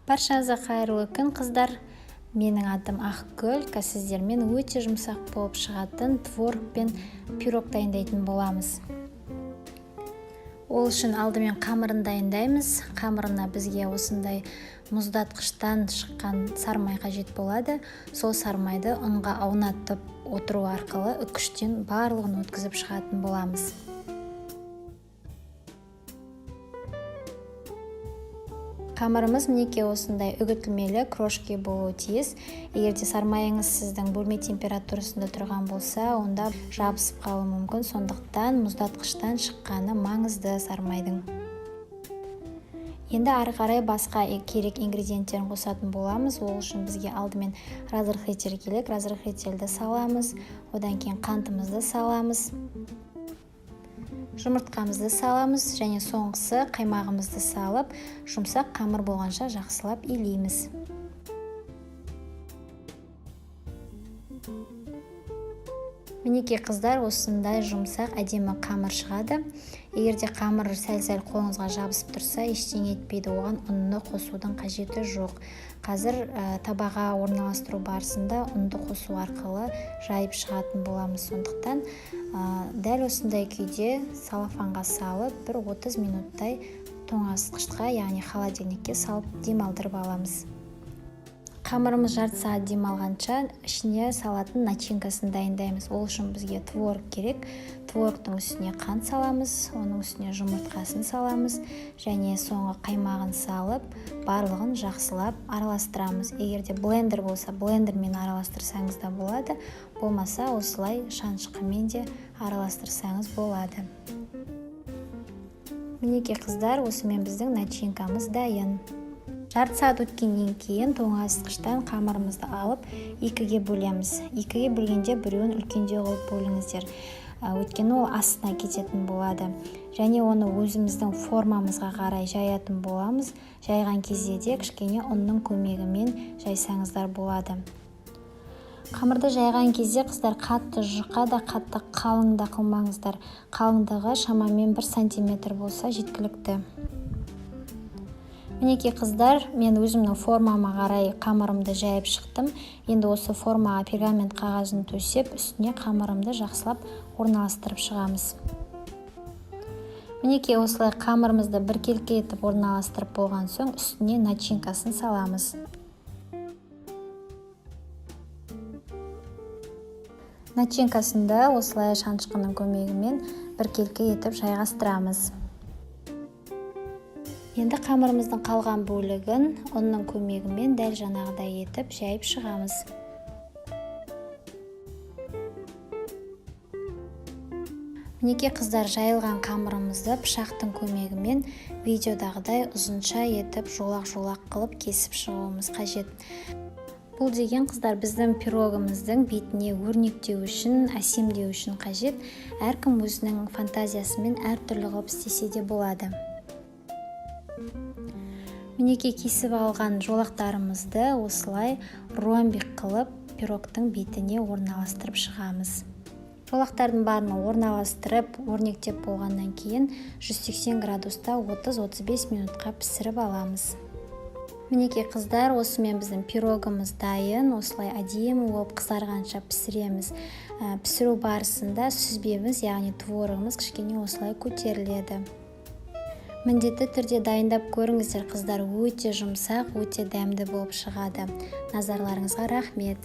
Баршаңызға қайырлы күн, қыздар. Менің атым Ақгүл. Сіздермен өте жұмсақ болып шығатын творог пен пирог дайындайтын боламыз. Ол үшін алдымен қамырын дайындаймыз. Қамырына бізге осындай мұздатқыштан шыққан сармай қажет болады. Сол сармайды ұнға аунатып отыру арқылы үккіштен барлығын өткізіп шығатын боламыз. Қамырымыз мінекей осындай үгітілмелі крошки болуы тиіс. Егерде сармайыңыз сіздің бөлме температурасында тұрған болса, онда жабысып қалуы мүмкін. Сондықтан мұздатқыштан шыққаны маңызды сармайдың. Енді ары қарай басқа керек ингредиенттерін қосатын боламыз. Ол үшін бізге алдымен разрыхлитель керек. Разрыхлительді саламыз. Одан кейін қантымызды саламыз. Жұмыртқамызды саламыз және соңғысы қаймағымызды салып, жұмсақ қамыр болғанша жақсылап илейміз. Мінекей қыздар, осындай жұмсақ әдемі қамыр шығады. Егерде қамыр сәл-сәл қолыңызға жабысып тұрса, ештеңе етпейді, оған ұнны қосудың қажеті жоқ. Қазір табаға орналастыру барысында ұнды қосу арқылы жайып шығатын боламыз. Сондықтан дәл осындай күйде салафанға салып, бір 30 минуттай тоңазытқышқа, яғни холодильникке салып демалдырып аламыз. Қамырымыз жарты сағат демалғанша ішіне салатын начинкасын дайындаймыз. Ол үшін бізге творог керек. Творогтың үстіне қант саламыз, оның үстіне жұмыртқасын саламыз және соңғы қаймағын салып, барлығын жақсылап араластырамыз. Егерде блендер болса, блендермен араластырсаңыз да болады, болмаса осылай шанышқымен де араластырсаңыз болады. Мінекей қыздар, осымен біздің начинкамыз дайын. Жарты сағат өткеннен кейін тоңазытқыштан қамырымызды алып екіге бөлеміз. Екіге бөлгенде біреуін үлкендеу қылып бөліңіздер. Өйткені ол астына кететін болады. Және оны өзіміздің формамызға қарай жаятын боламыз. Жайған кезде де кішкене ұнның көмегімен жайсаңыздар болады. Қамырды жайған кезде қыздар қатты жұқа да қатты қалың да қылмаңыздар. Қалыңдығы шамамен 1 сантиметр болса жеткілікті. Мінекей қыздар, мен өзімнің формама қарай қамырымды жайып шықтым. Енді осы формаға пергамент қағазын төсеп, үстіне қамырымды жақсылап орналастырып шығамыз. Мінекей осылай қамырымызды біркелкі етіп орналастырып болған соң, үстіне начинкасын саламыз. Начинкасында осылай шанышқының көмегімен біркелкі етіп жайғастырамыз. Енді қамырымыздың қалған бөлігін ұнның көмегімен дәл жаңағыдай етіп жайып шығамыз. Мінекей қыздар, жайылған қамырымызды пышақтың көмегімен видеодағыдай ұзынша етіп жолақ-жолақ қылып кесіп шығуымыз қажет. Бұл деген қыздар біздің пирогымыздың бетіне өрнектеу үшін, әсемдеу үшін қажет. Әркім өзінің фантазиясымен әртүрлі қылып істесе де болады. Мінекей кесіп алған жолақтарымызды осылай ромбик қылып пирогтың бетіне орналастырып шығамыз. Жолақтардың барын орналастырып, өрнектеп болғаннан кейін 180 градуста 30-35 минутқа пісіріп аламыз. Мінекей қыздар, осымен біздің пирогымыз дайын. Осылай әдемі болып қызарғанша пісіреміз. Пісіру барысында сүзбеміз, яғни творогымыз кішкене осылай көтеріледі. Міндетті түрде дайындап көріңіздер, қыздар, өте жұмсақ, өте дәмді болып шығады. Назарларыңызға рахмет.